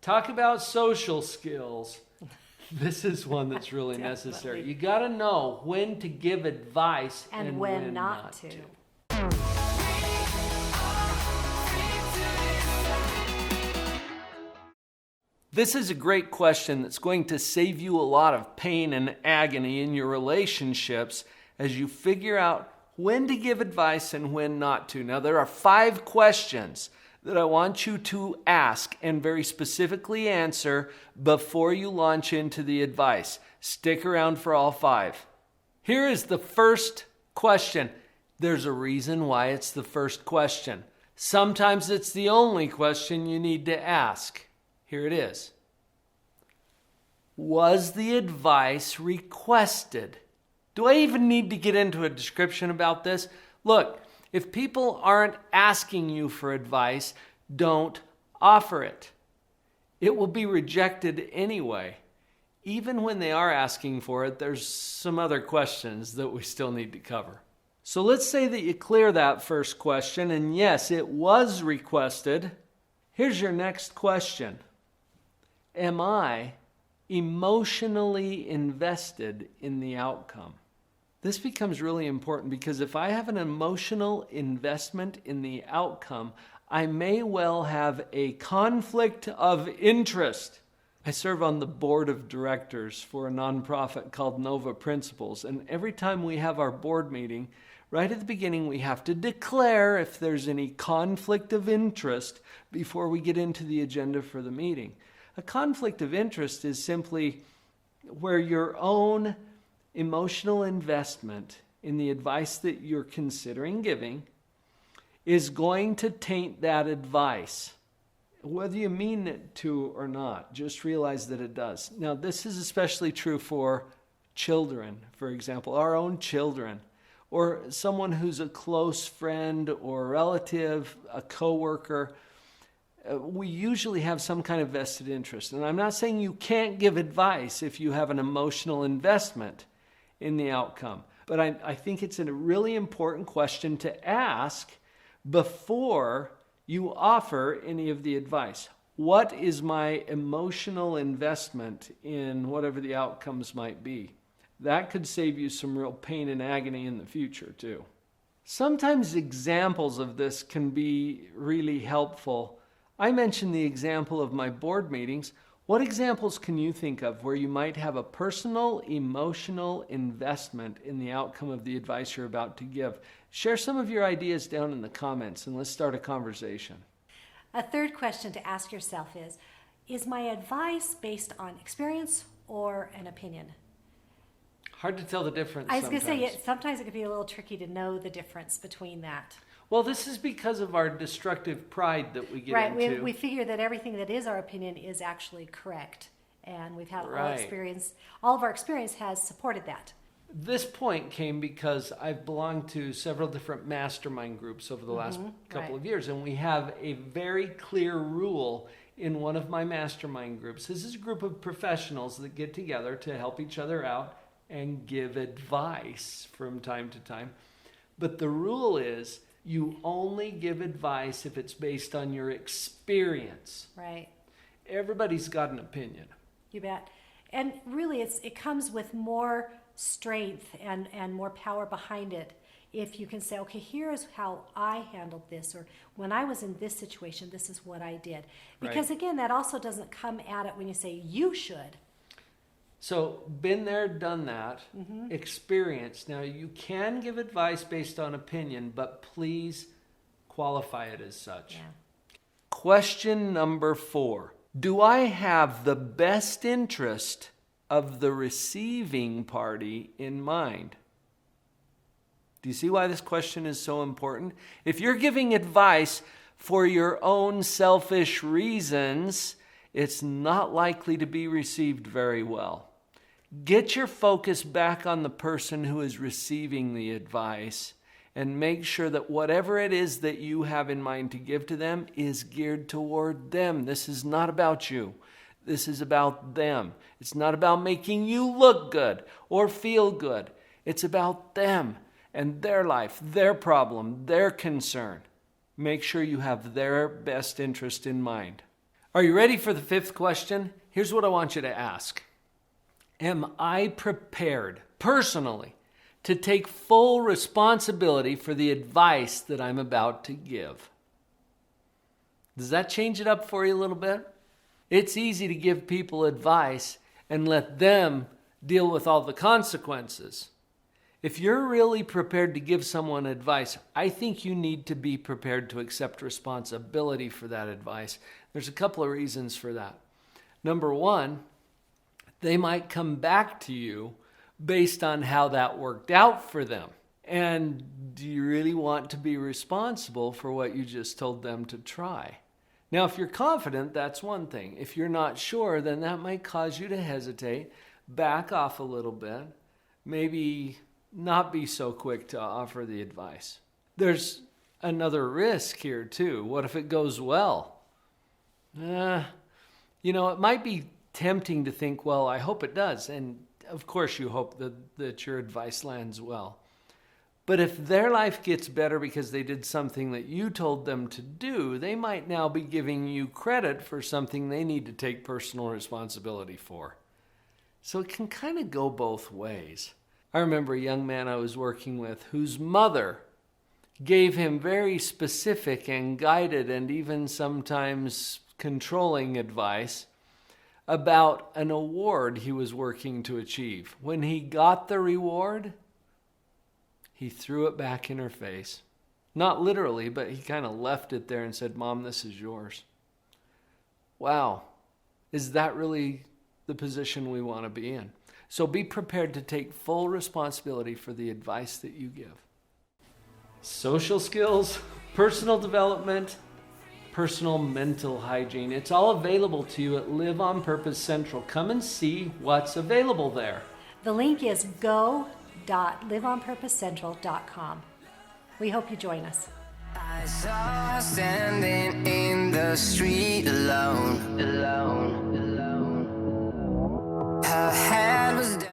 talk about social skills. This is one that's really necessary. You got to know when to give advice and when not to. This is a great question that's going to save you a lot of pain and agony in your relationships as you figure out when to give advice and when not to. Now, there are 5 questions that I want you to ask and very specifically answer before you launch into the advice. Stick around for all 5. Here is the first question. There's a reason why it's the first question. Sometimes it's the only question you need to ask. Here it is. Was the advice requested? Do I even need to get into a description about this? Look, if people aren't asking you for advice, don't offer it. It will be rejected anyway. Even when they are asking for it, there's some other questions that we still need to cover. So let's say that you clear that first question, and yes, it was requested. Here's your next question. Am I emotionally invested in the outcome? This becomes really important because if I have an emotional investment in the outcome, I may well have a conflict of interest. I serve on the board of directors for a nonprofit called Nova Principles, and every time we have our board meeting, right at the beginning we have to declare if there's any conflict of interest before we get into the agenda for the meeting. A conflict of interest is simply where your own emotional investment in the advice that you're considering giving is going to taint that advice. Whether you mean it to or not, just realize that it does. Now, this is especially true for children, for example, our own children, or someone who's a close friend or relative, a coworker. We usually have some kind of vested interest. And I'm not saying you can't give advice if you have an emotional investment in the outcome. But I think it's a really important question to ask before you offer any of the advice. What is my emotional investment in whatever the outcomes might be? That could save you some real pain and agony in the future too. Sometimes examples of this can be really helpful. I mentioned the example of my board meetings. What examples can you think of where you might have a personal, emotional investment in the outcome of the advice you're about to give? Share some of your ideas down in the comments and let's start a conversation. A third question to ask yourself is my advice based on experience or an opinion? Hard to tell the difference. I was going to say, sometimes it can be a little tricky to know the difference between that. Well, this is because of our destructive pride that we get into. Right, we figure that everything that is our opinion is actually correct. And we've had all of our experience has supported that. This point came because I've belonged to several different mastermind groups over the last couple of years. And we have a very clear rule in one of my mastermind groups. This is a group of professionals that get together to help each other out and give advice from time to time. But the rule is, you only give advice if it's based on your experience. Right. Everybody's got an opinion. You bet. And really, it comes with more strength and more power behind it if you can say, okay, here's how I handled this, or when I was in this situation, this is what I did. Because again, that also doesn't come at it when you say you should. So, been there, done that, experience. Now, you can give advice based on opinion, but please qualify it as such. Yeah. Question number 4. Do I have the best interest of the receiving party in mind? Do you see why this question is so important? If you're giving advice for your own selfish reasons, it's not likely to be received very well. Get your focus back on the person who is receiving the advice and make sure that whatever it is that you have in mind to give to them is geared toward them. This is not about you. This is about them. It's not about making you look good or feel good. It's about them and their life, their problem, their concern. Make sure you have their best interest in mind. Are you ready for the fifth question? Here's what I want you to ask. Am I prepared, personally, to take full responsibility for the advice that I'm about to give? Does that change it up for you a little bit? It's easy to give people advice and let them deal with all the consequences. If you're really prepared to give someone advice, I think you need to be prepared to accept responsibility for that advice. There's a couple of reasons for that. Number one, they might come back to you based on how that worked out for them. And do you really want to be responsible for what you just told them to try? Now, if you're confident, that's one thing. If you're not sure, then that might cause you to hesitate, back off a little bit, maybe not be so quick to offer the advice. There's another risk here too. What if it goes well? It might be tempting to think, well, I hope it does. And of course you hope that your advice lands well. But if their life gets better because they did something that you told them to do, they might now be giving you credit for something they need to take personal responsibility for. So it can kind of go both ways. I remember a young man I was working with whose mother gave him very specific and guided and even sometimes controlling advice about an award he was working to achieve. When he got the reward, he threw it back in her face. Not literally, but he kind of left it there and said, "Mom, this is yours." Wow. Is that really the position we want to be in? So be prepared to take full responsibility for the advice that you give. Social skills, personal development, personal mental hygiene. It's all available to you at Live on Purpose Central. Come and see what's available there. The link is go.liveonpurposecentral.com. We hope you join us. I saw her standing in the street alone.